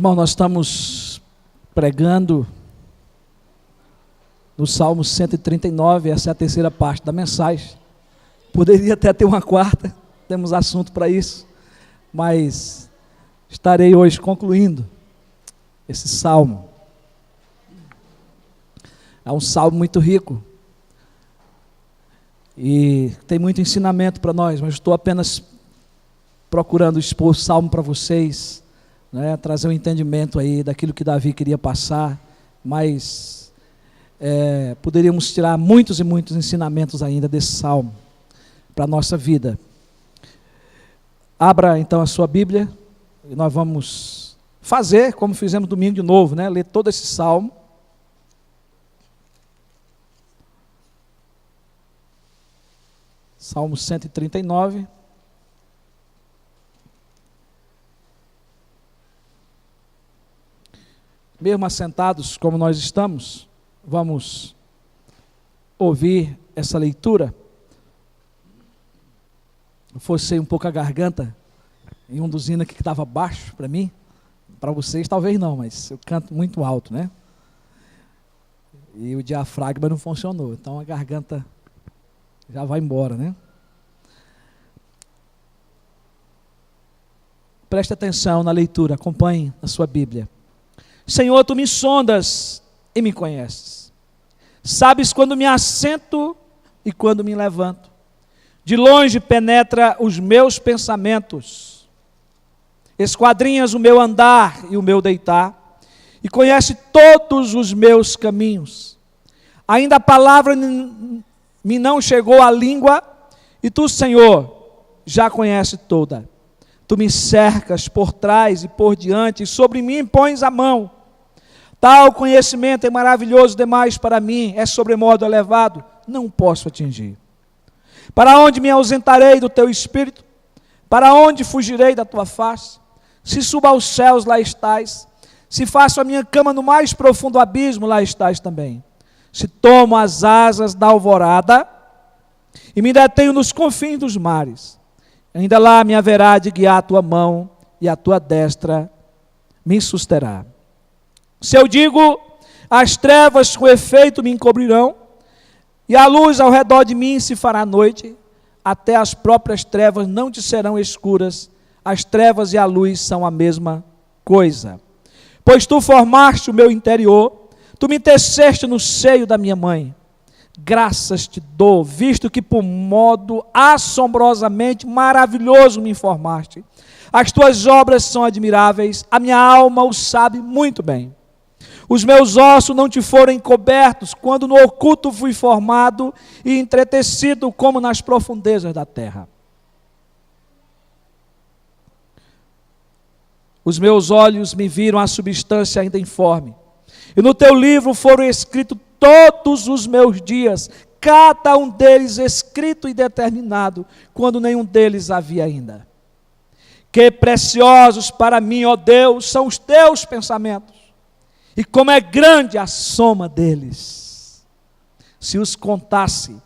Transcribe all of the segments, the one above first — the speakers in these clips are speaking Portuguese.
Irmão, nós estamos pregando no Salmo 139, essa é a terceira parte da mensagem. Poderia até ter uma quarta, temos assunto para isso, mas estarei hoje concluindo esse salmo. É um salmo muito rico e tem muito ensinamento para nós, mas estou apenas procurando expor o salmo para vocês, né, trazer um entendimento aí daquilo que Davi queria passar, mas poderíamos tirar muitos e muitos ensinamentos ainda desse salmo para a nossa vida. Abra então a sua Bíblia e nós vamos fazer como fizemos domingo de novo, né, ler todo esse salmo. Salmo 139. Mesmo assentados como nós estamos, vamos ouvir essa leitura. Eu forcei um pouco a garganta em um dos hinos que estava baixo para mim. Para vocês talvez não, mas eu canto muito alto, né? E o diafragma não funcionou, então a garganta já vai embora, né? Preste atenção na leitura, acompanhe a sua Bíblia. Senhor, tu me sondas e me conheces. Sabes quando me assento e quando me levanto. De longe penetra os meus pensamentos. Esquadrinhas o meu andar e o meu deitar. E conhece todos os meus caminhos. Ainda a palavra me não chegou à língua. E tu, Senhor, já conheces toda. Tu me cercas por trás e por diante. E sobre mim pões a mão. Tal conhecimento é maravilhoso demais para mim, é sobremodo elevado, não posso atingir. Para onde me ausentarei do teu espírito? Para onde fugirei da tua face? Se subo aos céus, lá estás. Se faço a minha cama no mais profundo abismo, lá estás também. Se tomo as asas da alvorada e me detenho nos confins dos mares, ainda lá me haverá de guiar a tua mão e a tua destra me susterá. Se eu digo, as trevas com efeito me encobrirão, e a luz ao redor de mim se fará noite, até as próprias trevas não te serão escuras, as trevas e a luz são a mesma coisa. Pois tu formaste o meu interior, tu me teceste no seio da minha mãe. Graças te dou, visto que por modo assombrosamente maravilhoso me formaste. As tuas obras são admiráveis, a minha alma o sabe muito bem. Os meus ossos não te foram encobertos, quando no oculto fui formado e entretecido como nas profundezas da terra. Os meus olhos me viram a substância ainda informe, e no teu livro foram escritos todos os meus dias, cada um deles escrito e determinado, quando nenhum deles havia ainda. Que preciosos para mim, ó Deus, são os teus pensamentos, e como é grande a soma deles. Se os contasse,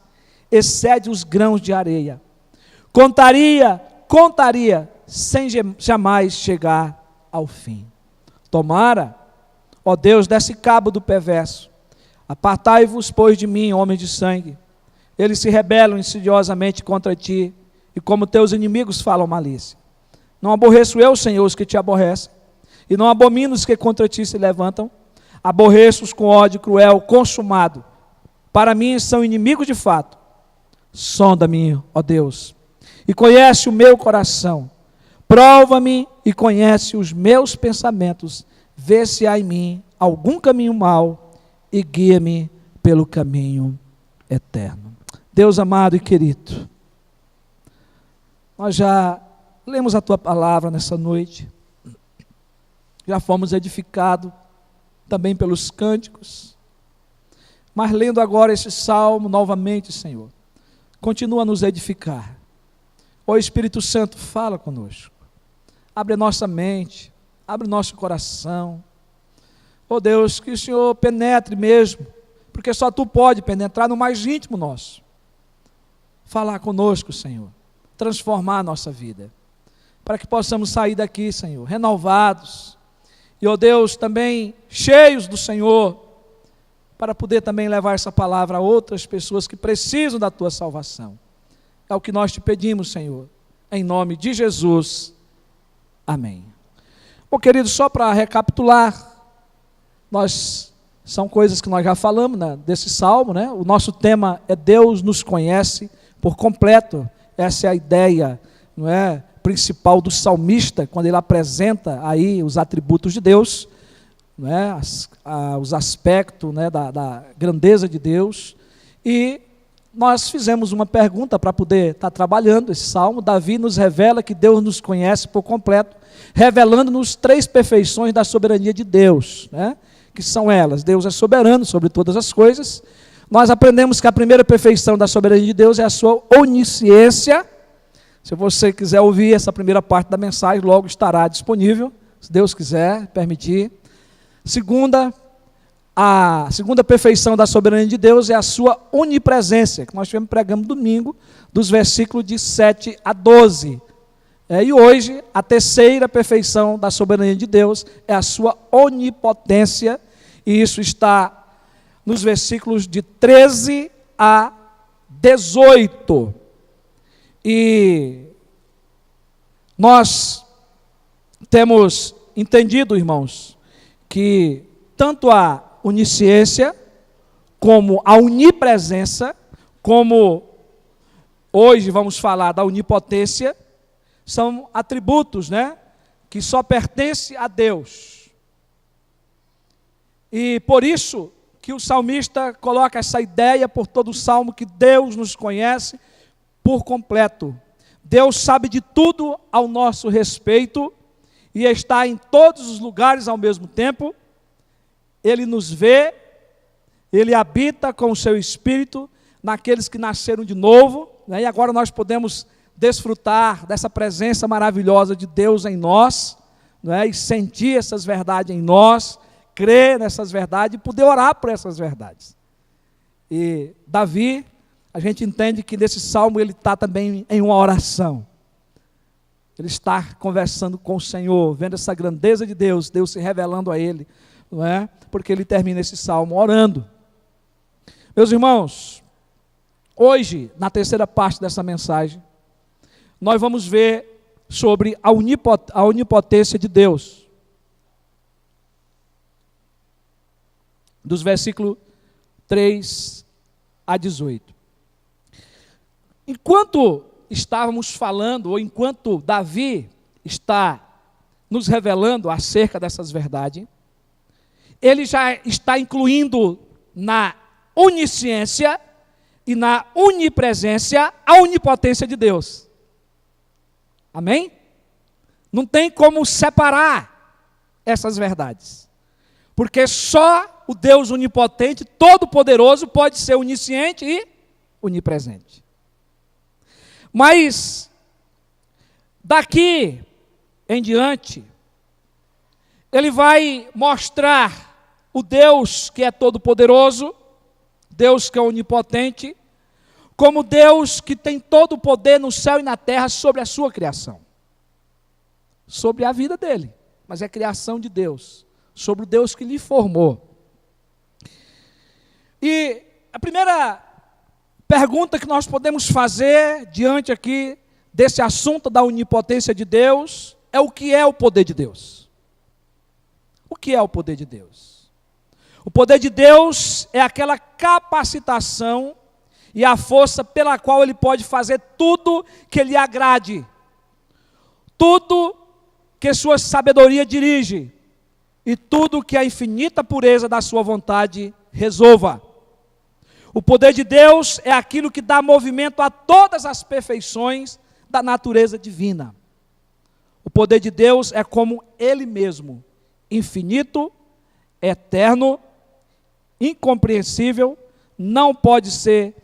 excede os grãos de areia. Contaria, sem jamais chegar ao fim. Tomara, ó Deus, desse cabo do perverso. Apartai-vos, pois, de mim, homens de sangue. Eles se rebelam insidiosamente contra ti, e como teus inimigos falam malícia. Não aborreço eu, Senhor, os que te aborrecem, e não abomino os que contra ti se levantam. Aborreço-os com ódio cruel, consumado. Para mim são inimigos de fato. Sonda-me, ó Deus, e conhece o meu coração. Prova-me e conhece os meus pensamentos. Vê se há em mim algum caminho mau e guia-me pelo caminho eterno. Deus amado e querido, nós já lemos a tua palavra nessa noite, já fomos edificados também pelos cânticos, mas lendo agora esse salmo novamente, Senhor, continua a nos edificar. Ó Espírito Santo, fala conosco, abre a nossa mente, abre o nosso coração. Ó Deus, que o Senhor penetre mesmo, porque só Tu pode penetrar no mais íntimo nosso. Falar conosco, Senhor, transformar a nossa vida, para que possamos sair daqui, Senhor, renovados E, ó Deus, também cheios do Senhor, para poder também levar essa palavra a outras pessoas que precisam da tua salvação. É o que nós te pedimos, Senhor, em nome de Jesus. Amém. Bom, querido, só para recapitular, são coisas que nós já falamos, né, desse salmo, né? O nosso tema é Deus nos conhece por completo. Essa é a ideia, não é, principal do salmista, quando ele apresenta aí os atributos de Deus, não é, os aspectos, né, da grandeza de Deus. E nós fizemos uma pergunta para poder estar trabalhando esse salmo. Davi nos revela que Deus nos conhece por completo, revelando-nos 3 perfeições da soberania de Deus, né? Que são elas: Deus é soberano sobre todas as coisas. Nós aprendemos que a primeira perfeição da soberania de Deus é a sua onisciência. Se você quiser ouvir essa primeira parte da mensagem, logo estará disponível, se Deus quiser permitir. A segunda perfeição da soberania de Deus é a sua onipresença, que nós tivemos pregando domingo, dos versículos de 7 a 12. E hoje, a terceira perfeição da soberania de Deus é a sua onipotência, e isso está nos versículos de 13 a 18. E nós temos entendido, irmãos, que tanto a onisciência, como a onipresença, como hoje vamos falar da onipotência, são atributos, né, que só pertencem a Deus. E por isso que o salmista coloca essa ideia por todo o salmo, que Deus nos conhece por completo. Deus sabe de tudo ao nosso respeito e está em todos os lugares ao mesmo tempo. Ele nos vê, Ele habita com o seu Espírito naqueles que nasceram de novo, né? E agora nós podemos desfrutar dessa presença maravilhosa de Deus em nós, né? E sentir essas verdades em nós, crer nessas verdades e poder orar por essas verdades. E Davi, a gente entende que nesse salmo ele está também em uma oração. Ele está conversando com o Senhor, vendo essa grandeza de Deus, Deus se revelando a ele, não é? Porque ele termina esse salmo orando. Meus irmãos, hoje, na terceira parte dessa mensagem, nós vamos ver sobre a onipotência de Deus. Dos versículos 3 a 18. Enquanto estávamos falando, ou enquanto Davi está nos revelando acerca dessas verdades, ele já está incluindo na onisciência e na onipresença a onipotência de Deus. Amém? Não tem como separar essas verdades, porque só o Deus onipotente, todo-poderoso, pode ser onisciente e onipresente. Mas, daqui em diante, ele vai mostrar o Deus que é todo-poderoso, Deus que é onipotente, como Deus que tem todo o poder no céu e na terra sobre a sua criação. Sobre a vida dele, mas é criação de Deus, sobre o Deus que lhe formou. E a primeira pergunta que nós podemos fazer diante aqui desse assunto da onipotência de Deus é: o que é o poder de Deus? O que é o poder de Deus? O poder de Deus é aquela capacitação e a força pela qual Ele pode fazer tudo que lhe agrade, tudo que sua sabedoria dirige e tudo que a infinita pureza da sua vontade resolva. O poder de Deus é aquilo que dá movimento a todas as perfeições da natureza divina. O poder de Deus é como Ele mesmo, infinito, eterno, incompreensível, não pode ser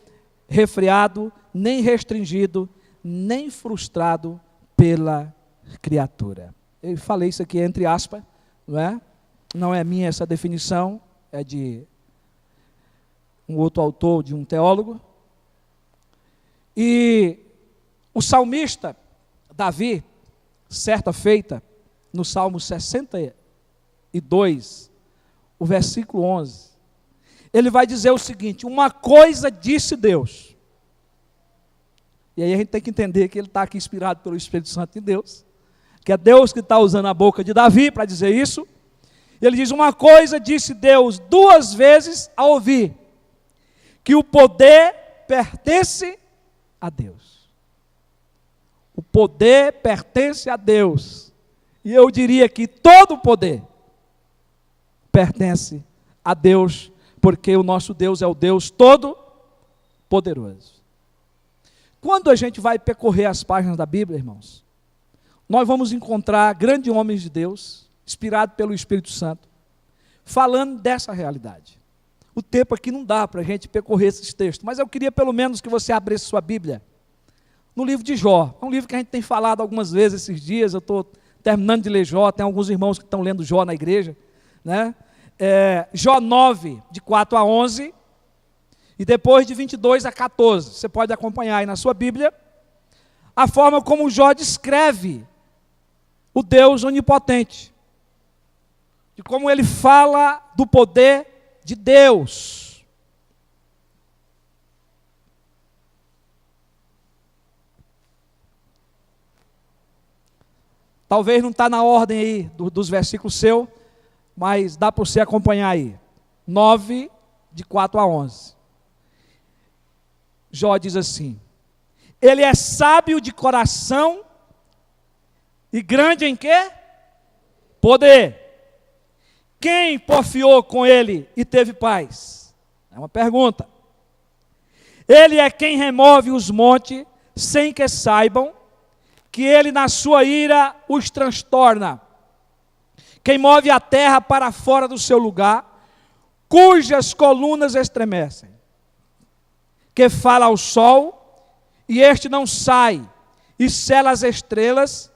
refreado, nem restringido, nem frustrado pela criatura. Eu falei isso aqui entre aspas, não é minha essa definição, é de um outro autor, de um teólogo. E o salmista Davi, certa feita, no Salmo 60, 2, o versículo 11, ele vai dizer o seguinte: uma coisa disse Deus. E aí a gente tem que entender que ele está aqui inspirado pelo Espírito Santo de Deus, que é Deus que está usando a boca de Davi para dizer isso. Ele diz: uma coisa disse Deus 2 vezes a ouvir, que o poder pertence a Deus. O poder pertence a Deus. E eu diria que todo o poder pertence a Deus, porque o nosso Deus é o Deus Todo-Poderoso. Quando a gente vai percorrer as páginas da Bíblia, irmãos, nós vamos encontrar grandes homens de Deus, inspirados pelo Espírito Santo, falando dessa realidade. O tempo aqui não dá para a gente percorrer esses textos, mas eu queria pelo menos que você abrisse sua Bíblia no livro de Jó. É um livro que a gente tem falado algumas vezes esses dias. Eu estou terminando de ler Jó, tem alguns irmãos que estão lendo Jó na igreja, né? Jó 9, de 4 a 11, e depois de 22 a 14. Você pode acompanhar aí na sua Bíblia a forma como Jó descreve o Deus onipotente, de como ele fala do poder de Deus. Talvez não está na ordem aí dos versículos seu, mas dá para você acompanhar aí. 9, de 4 a 11. Jó diz assim: ele é sábio de coração e grande em quê? Poder. Quem porfiou com ele e teve paz? É uma pergunta. Ele é quem remove os montes sem que saibam que ele na sua ira os transtorna. Quem move a terra para fora do seu lugar, cujas colunas estremecem. Que fala ao sol, e este não sai, e sela as estrelas.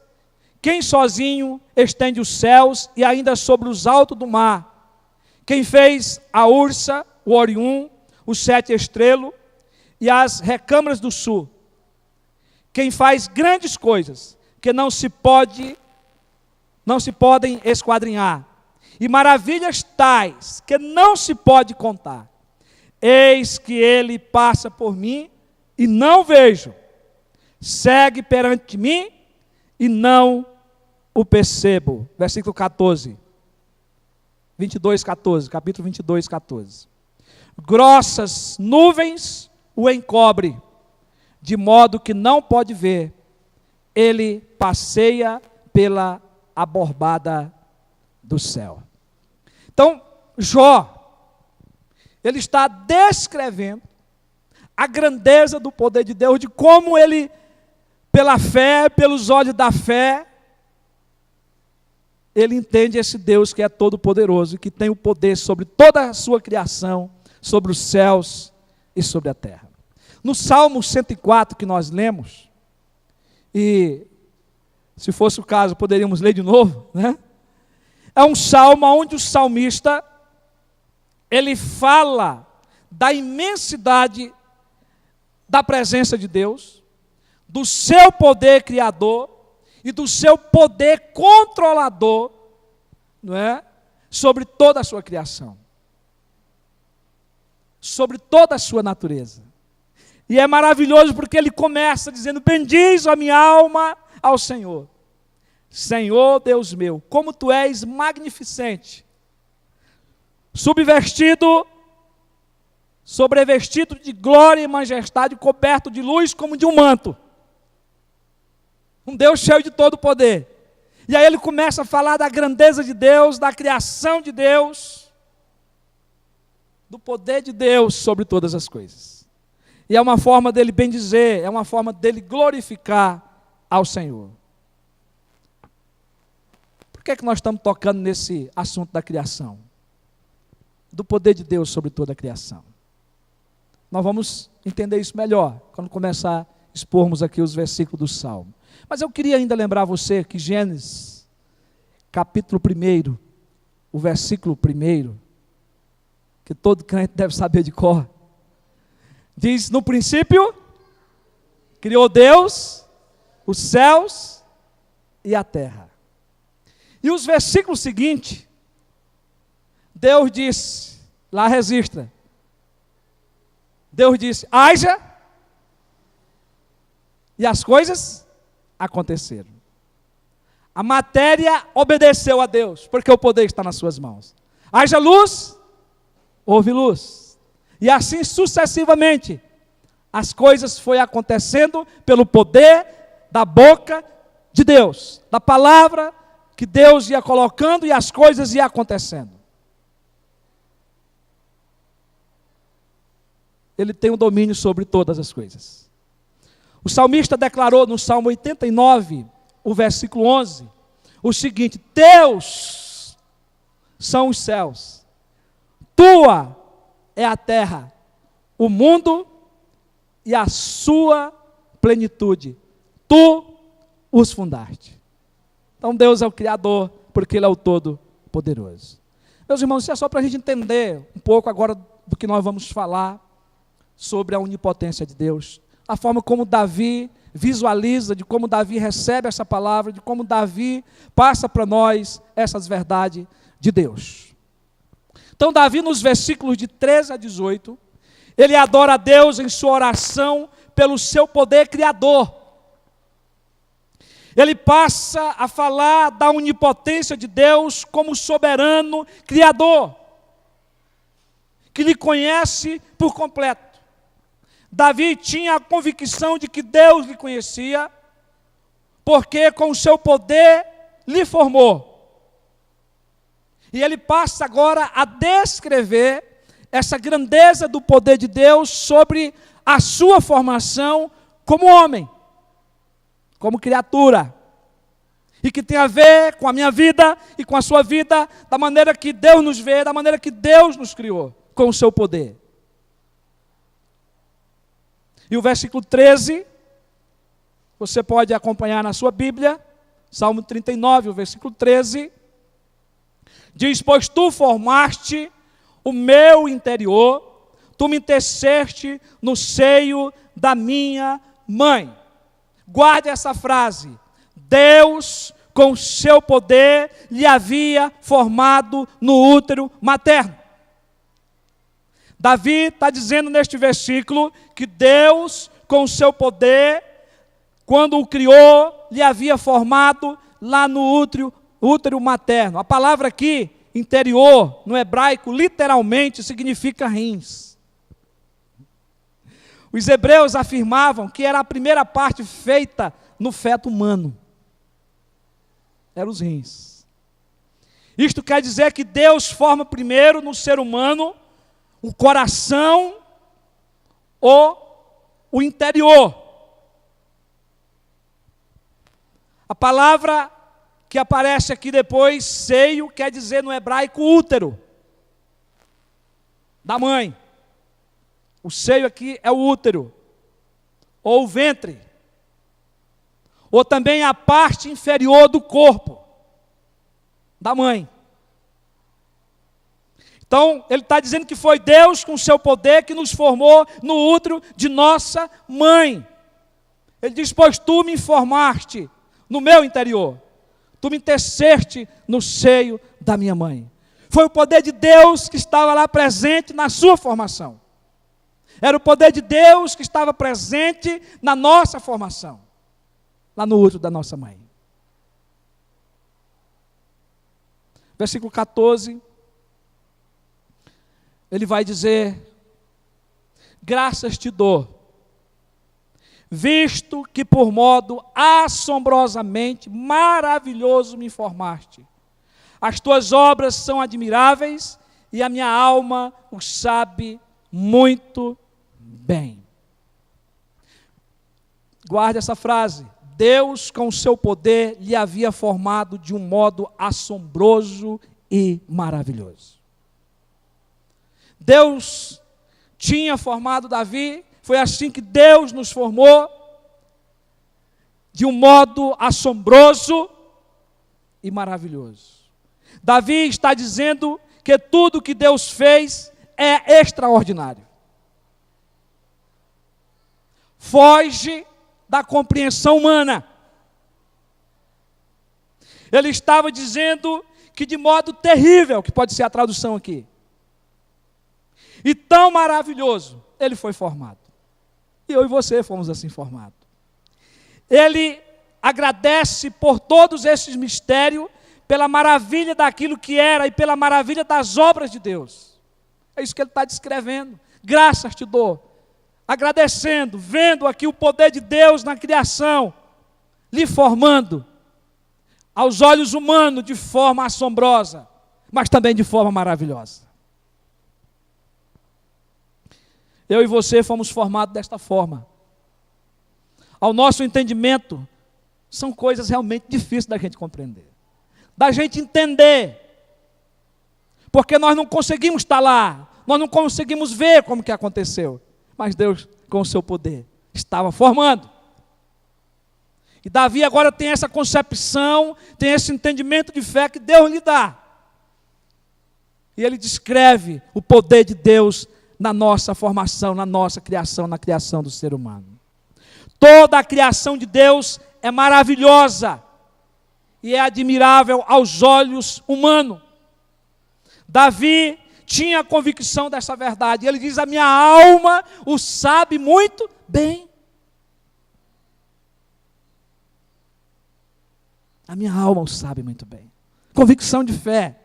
Quem sozinho estende os céus, e ainda sobre os altos do mar. Quem fez a Ursa, o Orium, o 7 estrelo, e as recâmaras do sul. Quem faz grandes coisas, que não se podem esquadrinhar, e maravilhas tais, que não se pode contar. Eis que ele passa por mim, e não vejo, segue perante mim, e não o percebo. Versículo 14, 22, 14, capítulo 22, 14. Grossas nuvens o encobre, de modo que não pode ver. Ele passeia pela aborbada do céu. Então, Jó, ele está descrevendo a grandeza do poder de Deus, de como ele, pela fé, pelos olhos da fé, ele entende esse Deus que é todo poderoso, que tem o poder sobre toda a sua criação, sobre os céus e sobre a terra. No Salmo 104 que nós lemos, e se fosse o caso poderíamos ler de novo, né? É um salmo onde o salmista, ele fala da imensidade da presença de Deus, do seu poder criador e do seu poder controlador, não é? Sobre toda a sua criação, sobre toda a sua natureza. E é maravilhoso porque ele começa dizendo: bendiz a minha alma ao Senhor. Senhor Deus meu, como tu és magnificente, subvestido, sobrevestido de glória e majestade, coberto de luz como de um manto. Um Deus cheio de todo poder. E aí ele começa a falar da grandeza de Deus, da criação de Deus, do poder de Deus sobre todas as coisas. E é uma forma dele bendizer, é uma forma dele glorificar ao Senhor. Por que é que nós estamos tocando nesse assunto da criação? Do poder de Deus sobre toda a criação. Nós vamos entender isso melhor quando começar a expormos aqui os versículos do Salmo. Mas eu queria ainda lembrar você que Gênesis, capítulo 1, o versículo 1, que todo crente deve saber de cor, diz: no princípio, criou Deus os céus e a terra. E os versículos seguintes Deus disse, lá registra, Deus disse, haja, e as coisas aconteceram. A matéria obedeceu a Deus, porque o poder está nas suas mãos. Haja luz, houve luz. E assim sucessivamente, as coisas foram acontecendo pelo poder da boca de Deus, da palavra que Deus ia colocando e as coisas iam acontecendo. Ele tem o domínio sobre todas as coisas. O salmista declarou no Salmo 89, o versículo 11, o seguinte: teus são os céus, tua é a terra, o mundo e a sua plenitude, tu os fundaste. Então Deus é o Criador, porque Ele é o Todo-Poderoso. Meus irmãos, isso é só para a gente entender um pouco agora do que nós vamos falar sobre a onipotência de Deus, a forma como Davi visualiza, de como Davi recebe essa palavra, de como Davi passa para nós essas verdades de Deus. Então Davi, nos versículos de 13 a 18, ele adora a Deus em sua oração pelo seu poder criador. Ele passa a falar da onipotência de Deus como soberano criador, que lhe conhece por completo. Davi tinha a convicção de que Deus lhe conhecia, porque com o seu poder lhe formou. E ele passa agora a descrever essa grandeza do poder de Deus sobre a sua formação como homem, como criatura, e que tem a ver com a minha vida e com a sua vida, da maneira que Deus nos vê, da maneira que Deus nos criou, com o seu poder. E o versículo 13, você pode acompanhar na sua Bíblia, Salmo 39, o versículo 13, diz: pois tu formaste o meu interior, tu me teceste no seio da minha mãe. Guarde essa frase: Deus, com o seu poder, lhe havia formado no útero materno. Davi está dizendo neste versículo que Deus, com o seu poder, quando o criou, lhe havia formado lá no útero materno. A palavra aqui, interior, no hebraico, literalmente significa rins. Os hebreus afirmavam que era a primeira parte feita no feto humano. Eram os rins. Isto quer dizer que Deus forma primeiro no ser humano o coração ou o interior. A palavra que aparece aqui depois, seio, quer dizer no hebraico útero da mãe. O seio aqui é o útero, ou o ventre, ou também a parte inferior do corpo da mãe. Então, ele está dizendo que foi Deus, com o seu poder, que nos formou no útero de nossa mãe. Ele diz: pois tu me formaste no meu interior, tu me teceste no seio da minha mãe. Foi o poder de Deus que estava lá presente na sua formação. Era o poder de Deus que estava presente na nossa formação, lá no útero da nossa mãe. Versículo 14, ele vai dizer: graças te dou, visto que por modo assombrosamente maravilhoso me formaste. As tuas obras são admiráveis e a minha alma o sabe muito bem. Guarde essa frase: Deus, com o seu poder, lhe havia formado de um modo assombroso e maravilhoso. Deus tinha formado Davi, foi assim que Deus nos formou, de um modo assombroso e maravilhoso. Davi está dizendo que tudo que Deus fez é extraordinário. Foge da compreensão humana. Ele estava dizendo que de modo terrível, que pode ser a tradução aqui, e tão maravilhoso, ele foi formado. E eu e você fomos assim formados. Ele agradece por todos esses mistérios, pela maravilha daquilo que era e pela maravilha das obras de Deus. É isso que ele está descrevendo. Graças te dou, agradecendo, vendo aqui o poder de Deus na criação, lhe formando, aos olhos humanos, de forma assombrosa, mas também de forma maravilhosa. Eu e você fomos formados desta forma. Ao nosso entendimento, são coisas realmente difíceis da gente compreender, da gente entender, porque nós não conseguimos estar lá, nós não conseguimos ver como que aconteceu, mas Deus, com o seu poder, estava formando. E Davi agora tem essa concepção, tem esse entendimento de fé que Deus lhe dá. E ele descreve o poder de Deus na nossa formação, na nossa criação, na criação do ser humano. Toda a criação de Deus é maravilhosa e é admirável aos olhos humanos. Davi tinha a convicção dessa verdade. Ele diz: a minha alma o sabe muito bem. A minha alma o sabe muito bem. Convicção de fé.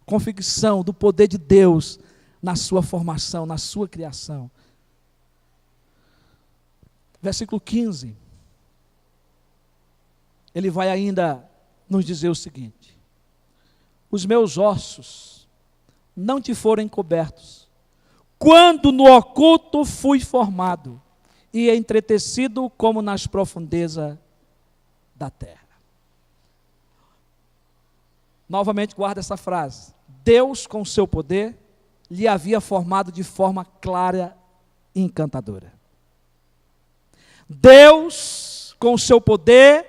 Convicção do poder de Deus na sua formação, na sua criação. Versículo 15. Ele vai ainda nos dizer o seguinte: os meus ossos não te foram encobertos, quando no oculto fui formado e entretecido como nas profundezas da terra. Novamente guarda essa frase. Deus, com o seu poder, lhe havia formado de forma clara e encantadora. Deus, com o seu poder,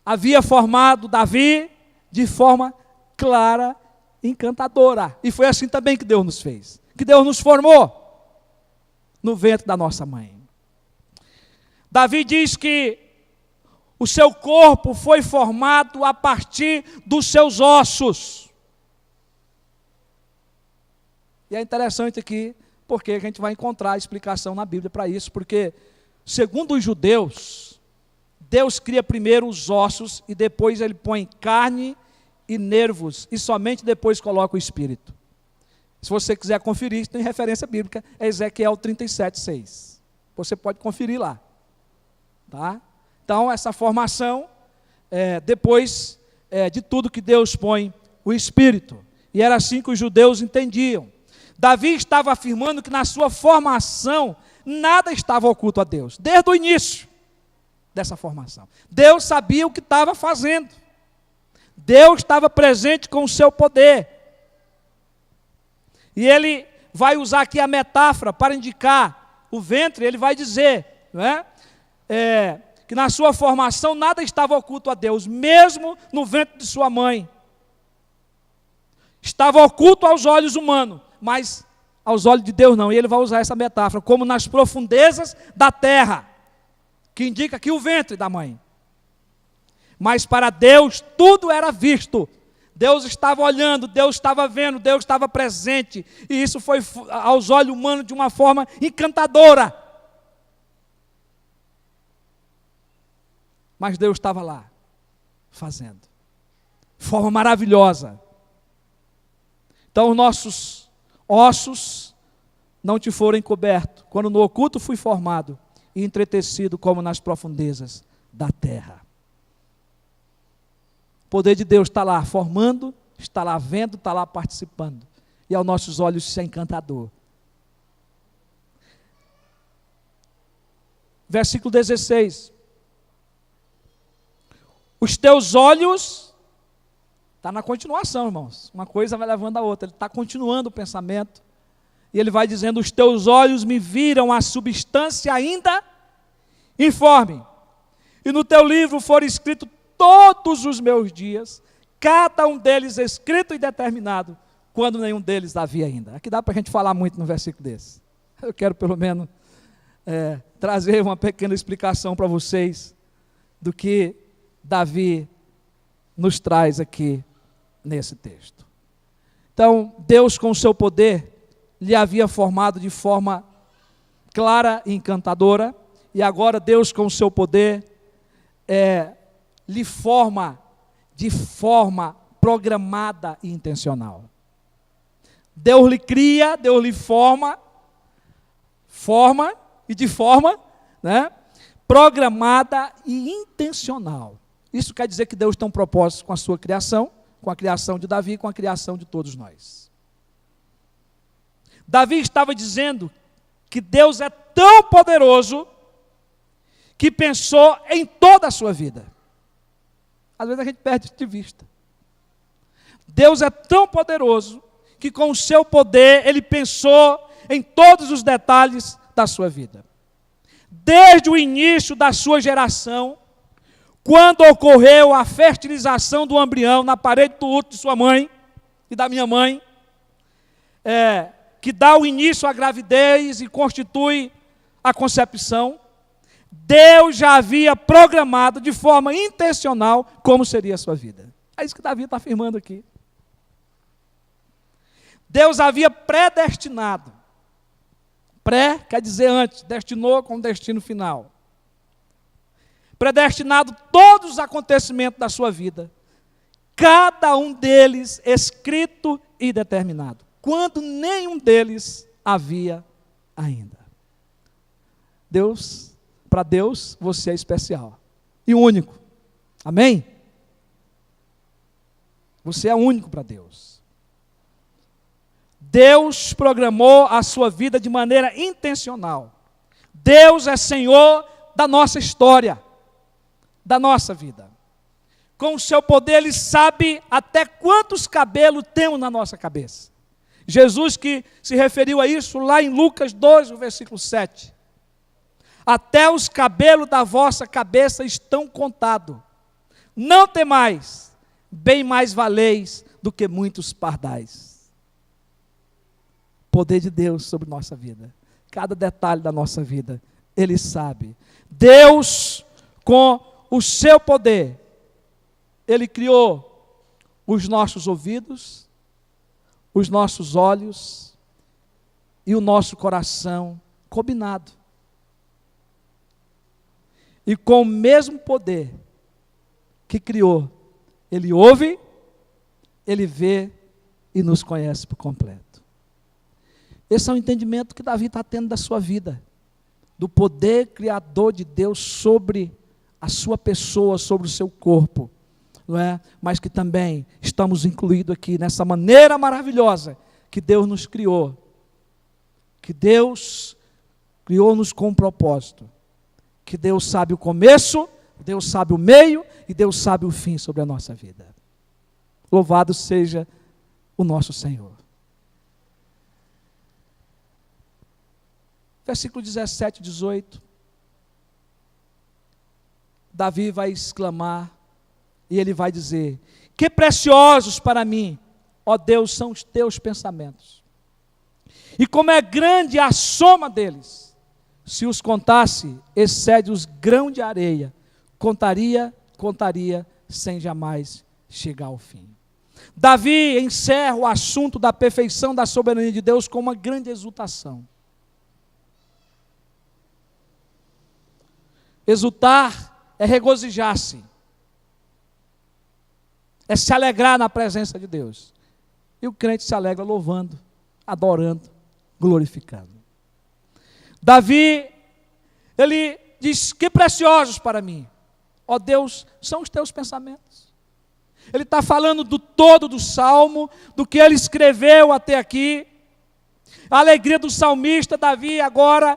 havia formado Davi de forma clara e encantadora. E foi assim também que Deus nos fez, que Deus nos formou no ventre da nossa mãe. Davi diz que o seu corpo foi formado a partir dos seus ossos. E é interessante aqui, porque a gente vai encontrar a explicação na Bíblia para isso, porque, segundo os judeus, Deus cria primeiro os ossos e depois ele põe carne e nervos, e somente depois coloca o espírito. Se você quiser conferir, isso tem referência bíblica, é Ezequiel 37:6. Você pode conferir lá. Tá? Então, essa formação, depois de tudo que Deus põe o espírito. E era assim que os judeus entendiam. Davi estava afirmando que na sua formação, nada estava oculto a Deus, desde o início dessa formação. Deus sabia o que estava fazendo. Deus estava presente com o seu poder. E ele vai usar aqui a metáfora para indicar o ventre. Ele vai dizer, não é? Que na sua formação nada estava oculto a Deus, mesmo no ventre de sua mãe. Estava oculto aos olhos humanos, mas aos olhos de Deus não. E ele vai usar essa metáfora, como nas profundezas da terra, que indica aqui o ventre da mãe. Mas para Deus tudo era visto. Deus estava olhando, Deus estava vendo, Deus estava presente. E isso foi aos olhos humanos de uma forma encantadora. Mas Deus estava lá, fazendo. De forma maravilhosa. Então os nossos ossos não te foram encobertos, quando no oculto fui formado e entretecido como nas profundezas da terra. O poder de Deus está lá formando, está lá vendo, está lá participando. E aos nossos olhos isso é encantador. Versículo 16. Os teus olhos, está na continuação, irmãos, uma coisa vai levando a outra, ele está continuando o pensamento, e ele vai dizendo: os teus olhos me viram a substância ainda informe, e no teu livro foram escritos todos os meus dias, cada um deles escrito e determinado, quando nenhum deles havia ainda. Aqui dá para a gente falar muito no versículo desse. Eu quero pelo menos trazer uma pequena explicação para vocês do que Davi nos traz aqui nesse texto. Então, Deus, com o seu poder, lhe havia formado de forma clara e encantadora, e agora Deus, com o seu poder, lhe forma de forma programada e intencional. Deus lhe cria, Deus lhe forma e de forma, programada e intencional. Isso quer dizer que Deus tem um propósito com a sua criação, com a criação de Davi, com a criação de todos nós. Davi estava dizendo que Deus é tão poderoso que pensou em toda a sua vida. Às vezes a gente perde isso de vista. Deus é tão poderoso que com o seu poder Ele pensou em todos os detalhes da sua vida. Desde o início da sua geração, quando ocorreu a fertilização do embrião na parede do útero de sua mãe e da minha mãe, que dá o início à gravidez e constitui a concepção, Deus já havia programado de forma intencional como seria a sua vida. É isso que Davi está afirmando aqui. Deus havia predestinado. Pré quer dizer antes, destinou com destino final. Predestinado todos os acontecimentos da sua vida, cada um deles escrito e determinado, quando nenhum deles havia ainda. Para Deus, você é especial e único. Amém? Você é único para Deus. Deus programou a sua vida de maneira intencional. Deus é Senhor da nossa história, da nossa vida. Com o seu poder, Ele sabe até quantos cabelos temos na nossa cabeça. Jesus que se referiu a isso lá em Lucas 12, o versículo 7. Até os cabelos da vossa cabeça estão contados. Não temais, bem mais valeis do que muitos pardais. Poder de Deus sobre nossa vida. Cada detalhe da nossa vida, Ele sabe. Deus, com o seu poder, Ele criou os nossos ouvidos, os nossos olhos e o nosso coração combinado. E com o mesmo poder que criou, Ele ouve, Ele vê e nos conhece por completo. Esse é o entendimento que Davi está tendo da sua vida, do poder criador de Deus sobre a sua pessoa, sobre o seu corpo, não é? Mas que também estamos incluídos aqui nessa maneira maravilhosa que Deus nos criou, que Deus criou-nos com um propósito, que Deus sabe o começo, Deus sabe o meio e Deus sabe o fim sobre a nossa vida. Louvado seja o nosso Senhor. Versículo 17 e 18. Davi vai exclamar e ele vai dizer: que preciosos para mim, ó Deus, são os teus pensamentos. E como é grande a soma deles. Se os contasse, excede os grãos de areia. Contaria, sem jamais chegar ao fim. Davi encerra o assunto da perfeição da soberania de Deus com uma grande exultação. Exultar é regozijar-se, é se alegrar na presença de Deus. E o crente se alegra louvando, adorando, glorificando. Davi, ele diz: que preciosos para mim, ó Deus, são os teus pensamentos. Ele está falando do todo do salmo, do que ele escreveu até aqui. A alegria do salmista Davi agora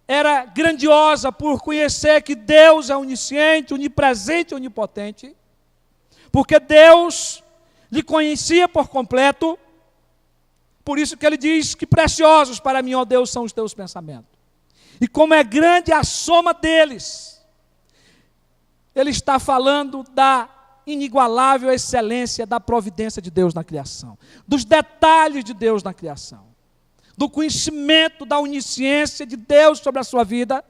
era grandiosa por conhecer que Deus é onisciente, onipresente e onipotente, porque Deus lhe conhecia por completo. Por isso que ele diz: que preciosos para mim, ó Deus, são os teus pensamentos. E como é grande a soma deles. Ele está falando da inigualável excelência da providência de Deus na criação, dos detalhes de Deus na criação, do conhecimento da onisciência de Deus sobre a sua vida,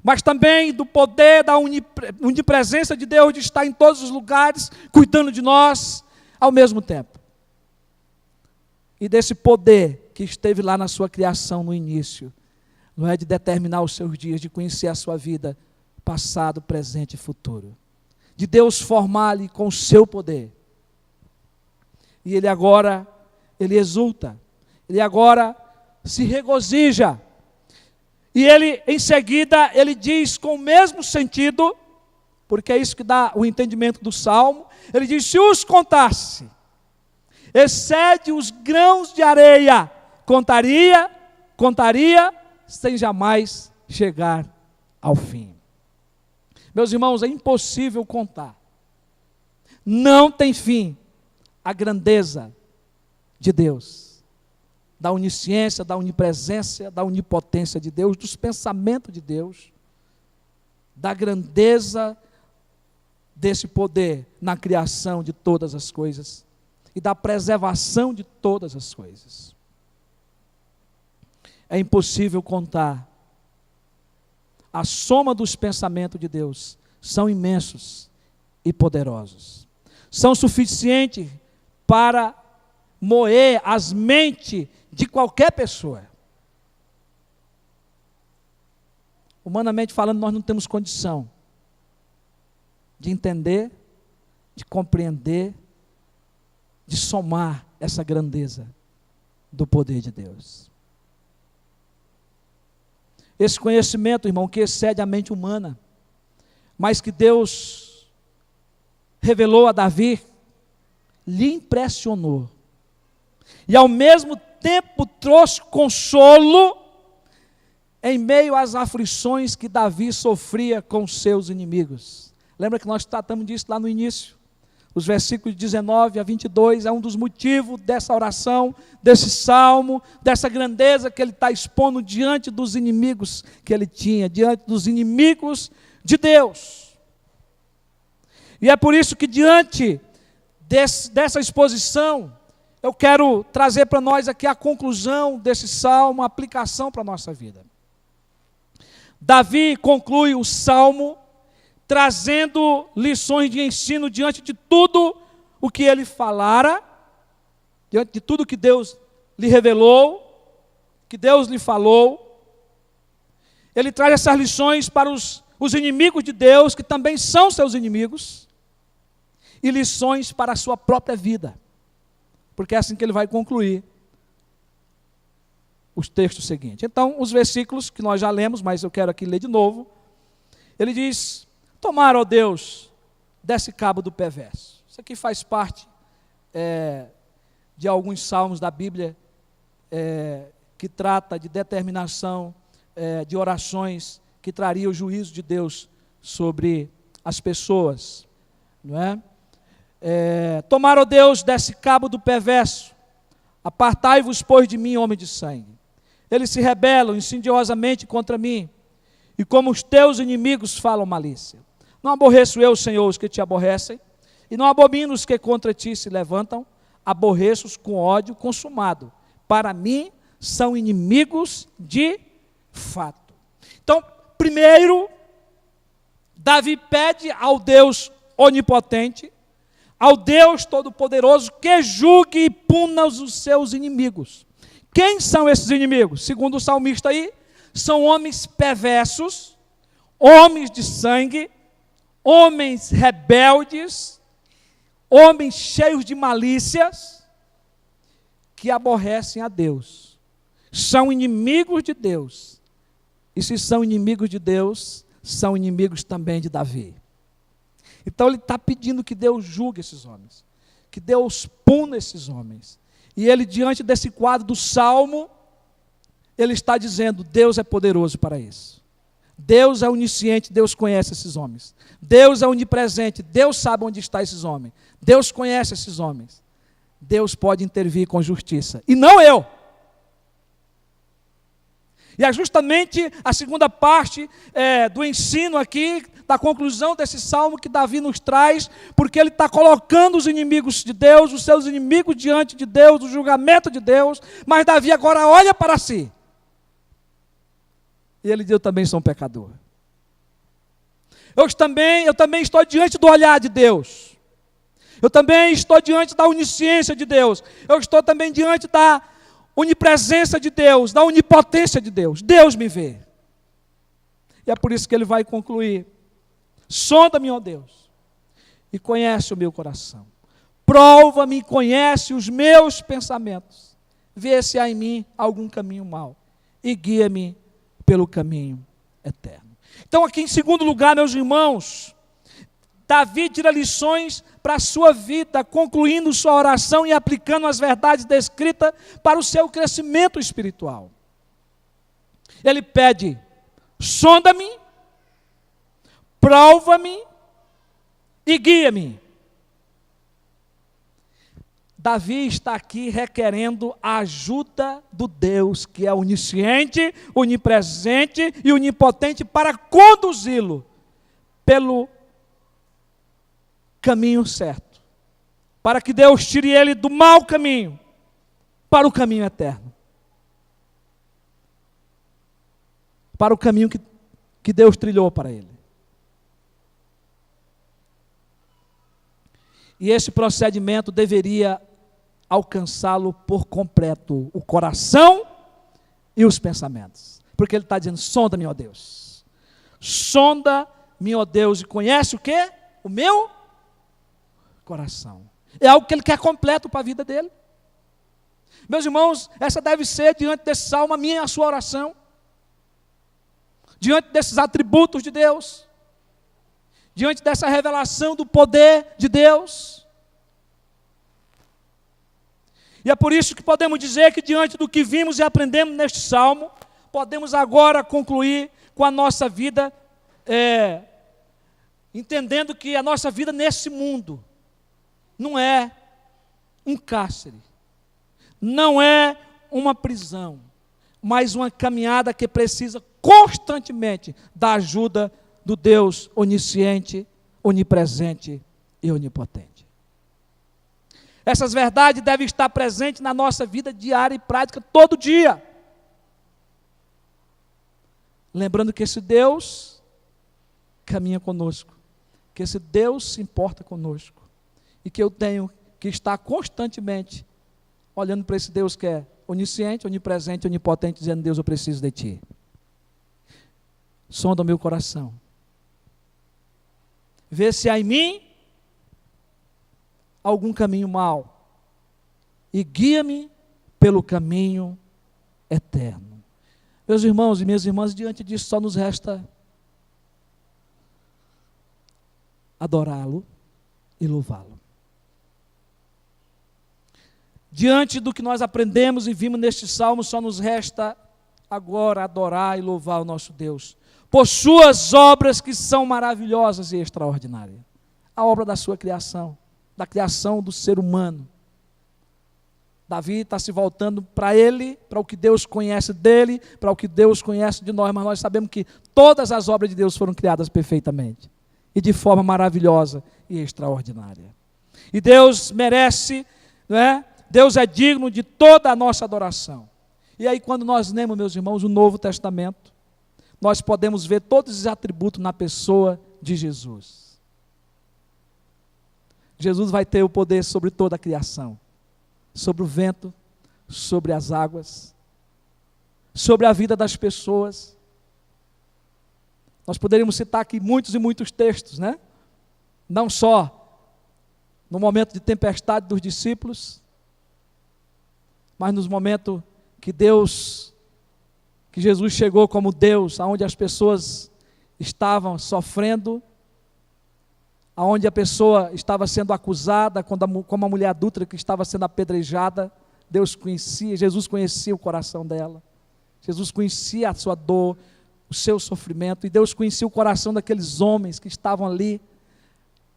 mas também do poder da onipresença de Deus, de estar em todos os lugares, cuidando de nós ao mesmo tempo. E desse poder que esteve lá na sua criação no início, não é de determinar os seus dias, de conhecer a sua vida, passado, presente e futuro. De Deus formar-lhe com o seu poder. E ele agora, ele exulta, ele agora se regozija. E ele, em seguida, ele diz com o mesmo sentido, porque é isso que dá o entendimento do Salmo, ele diz, se os contasse, excede os grãos de areia, contaria, sem jamais chegar ao fim. Meus irmãos, é impossível contar. Não tem fim a grandeza de Deus, da onisciência, da onipresença, da onipotência de Deus, dos pensamentos de Deus, da grandeza desse poder na criação de todas as coisas e da preservação de todas as coisas. É impossível contar. A soma dos pensamentos de Deus são imensos e poderosos. São suficientes para moer as mentes de qualquer pessoa. Humanamente falando, nós não temos condição de entender, de compreender, de somar essa grandeza do poder de Deus. Esse conhecimento, irmão, que excede a mente humana, mas que Deus revelou a Davi, lhe impressionou. E ao mesmo tempo trouxe consolo em meio às aflições que Davi sofria com seus inimigos. Lembra que nós tratamos disso lá no início? Os versículos 19 a 22 é um dos motivos dessa oração, desse salmo, dessa grandeza que ele está expondo diante dos inimigos que ele tinha, diante dos inimigos de Deus. E é por isso que diante dessa exposição, eu quero trazer para nós aqui a conclusão desse salmo, a aplicação para a nossa vida. Davi conclui o salmo trazendo lições de ensino diante de tudo o que ele falara, diante de tudo que Deus lhe revelou, que Deus lhe falou. Ele traz essas lições para os inimigos de Deus, que também são seus inimigos, e lições para a sua própria vida, porque é assim que ele vai concluir os textos seguintes. Então, os versículos que nós já lemos, mas eu quero aqui ler de novo, ele diz: tomara, ó Deus, desse cabo do perverso. Isso aqui faz parte de alguns salmos da Bíblia que trata de determinação de orações que traria o juízo de Deus sobre as pessoas, não é? Tomara, ó Deus, desse cabo do perverso, apartai-vos, pois, de mim, homem de sangue. Eles se rebelam insidiosamente contra mim, e como os teus inimigos falam malícia. Não aborreço eu, Senhor, os que te aborrecem, e não abomino os que contra ti se levantam, aborreço-os com ódio consumado. Para mim, são inimigos de fato. Então, primeiro, Davi pede ao Deus onipotente, ao Deus todo-poderoso, que julgue e puna os seus inimigos. Quem são esses inimigos? Segundo o salmista aí, são homens perversos, homens de sangue, homens rebeldes, homens cheios de malícias, que aborrecem a Deus. São inimigos de Deus. E se são inimigos de Deus, são inimigos também de Davi. Então ele está pedindo que Deus julgue esses homens, que Deus puna esses homens. E ele, diante desse quadro do Salmo, ele está dizendo: Deus é poderoso para isso. Deus é onisciente, Deus conhece esses homens. Deus é onipresente, Deus sabe onde estão esses homens. Deus conhece esses homens. Deus pode intervir com justiça, e não eu. E é justamente a segunda parte do ensino aqui, da conclusão desse salmo que Davi nos traz, porque ele está colocando os inimigos de Deus, os seus inimigos diante de Deus, o julgamento de Deus, mas Davi agora olha para si. E ele diz: eu também sou um pecador. Eu também estou diante do olhar de Deus. Eu também estou diante da onisciência de Deus. Eu estou também diante da onipresença de Deus, da onipotência de Deus. Deus me vê. E é por isso que ele vai concluir: sonda-me, ó Deus, e conhece o meu coração. Prova-me e conhece os meus pensamentos. Vê se há em mim algum caminho mau e guia-me pelo caminho eterno. Então, aqui em segundo lugar, meus irmãos, Davi tira lições para a sua vida, concluindo sua oração e aplicando as verdades descritas para o seu crescimento espiritual. Ele pede: sonda-me, prova-me e guia-me. Davi está aqui requerendo a ajuda do Deus que é onisciente, onipresente e onipotente para conduzi-lo pelo caminho certo, para que Deus tire ele do mau caminho para o caminho eterno, para o caminho que Deus trilhou para ele. E esse procedimento deveria alcançá-lo por completo, o coração e os pensamentos. Porque ele está dizendo: sonda-me, ó Deus. Sonda-me, ó Deus, e conhece o quê? O meu coração. É algo que ele quer completo para a vida dele. Meus irmãos, essa deve ser, diante desse salmo, a minha e a sua oração. Diante desses atributos de Deus. Diante dessa revelação do poder de Deus. E é por isso que podemos dizer que, diante do que vimos e aprendemos neste salmo, podemos agora concluir com a nossa vida, entendendo que a nossa vida nesse mundo não é um cárcere, não é uma prisão, mas uma caminhada que precisa constantemente da ajuda do Deus onisciente, onipresente e onipotente. Essas verdades devem estar presentes na nossa vida diária e prática todo dia. Lembrando que esse Deus caminha conosco, que esse Deus se importa conosco, e que eu tenho que estar constantemente olhando para esse Deus que é onisciente, onipresente, onipotente, dizendo: Deus, eu preciso de Ti. Sonda o meu coração. Vê se há em mim algum caminho mau e guia-me pelo caminho eterno. Meus irmãos e minhas irmãs, diante disso só nos resta adorá-lo e louvá-lo. Diante do que nós aprendemos e vimos neste salmo, só nos resta agora adorar e louvar o nosso Deus por suas obras que são maravilhosas e extraordinárias. A obra da sua criação, da criação do ser humano. Davi está se voltando para ele, para o que Deus conhece dele, para o que Deus conhece de nós, mas nós sabemos que todas as obras de Deus foram criadas perfeitamente e de forma maravilhosa e extraordinária. E Deus merece, não é? Deus é digno de toda a nossa adoração. E aí, quando nós lemos, meus irmãos, o Novo Testamento, nós podemos ver todos os atributos na pessoa de Jesus. Jesus vai ter o poder sobre toda a criação, sobre o vento, sobre as águas, sobre a vida das pessoas. Nós poderíamos citar aqui muitos e muitos textos, né? Não só no momento de tempestade dos discípulos, mas nos momentos que Jesus chegou como Deus, aonde as pessoas estavam sofrendo, aonde a pessoa estava sendo acusada, como a mulher adúltera que estava sendo apedrejada. Jesus conhecia o coração dela, Jesus conhecia a sua dor, o seu sofrimento, e Deus conhecia o coração daqueles homens que estavam ali,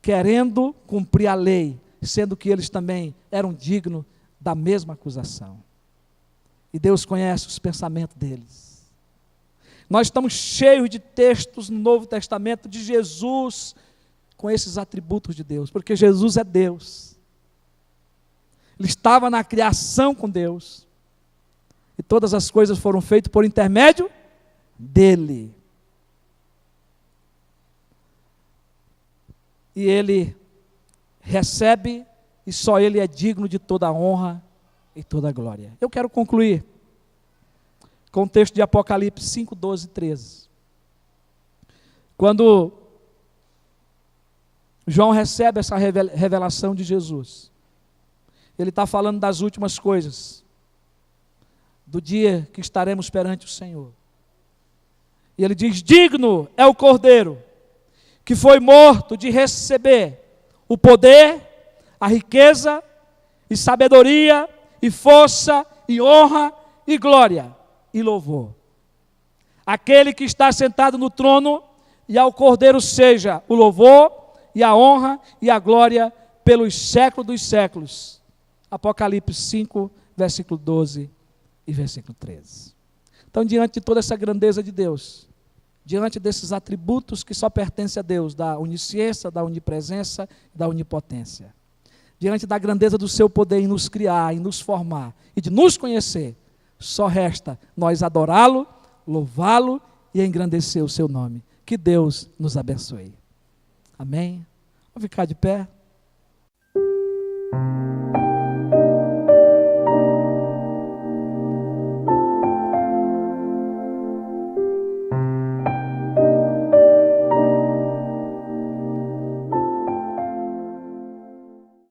querendo cumprir a lei, sendo que eles também eram dignos da mesma acusação. E Deus conhece os pensamentos deles. Nós estamos cheios de textos no Novo Testamento de Jesus com esses atributos de Deus, porque Jesus é Deus. Ele estava na criação com Deus, e todas as coisas foram feitas por intermédio dele. e ele recebe, e só ele é digno de toda a honra e toda a glória. Eu quero concluir com o texto de Apocalipse 5, 12 e 13. Quando João recebe essa revelação de Jesus, ele está falando das últimas coisas, do dia que estaremos perante o Senhor. E ele diz: digno é o Cordeiro, que foi morto, de receber o poder, a riqueza, e sabedoria, e força, e honra, e glória, e louvor. Aquele que está sentado no trono, e ao Cordeiro seja o louvor, e a honra, e a glória, pelos séculos dos séculos. Apocalipse 5, versículo 12 e versículo 13. Então, diante de toda essa grandeza de Deus, diante desses atributos que só pertencem a Deus, da onisciência, da onipresença, da onipotência, diante da grandeza do seu poder em nos criar, em nos formar e de nos conhecer, só resta nós adorá-lo, louvá-lo e engrandecer o seu nome. Que Deus nos abençoe. Amém? Vamos ficar de pé.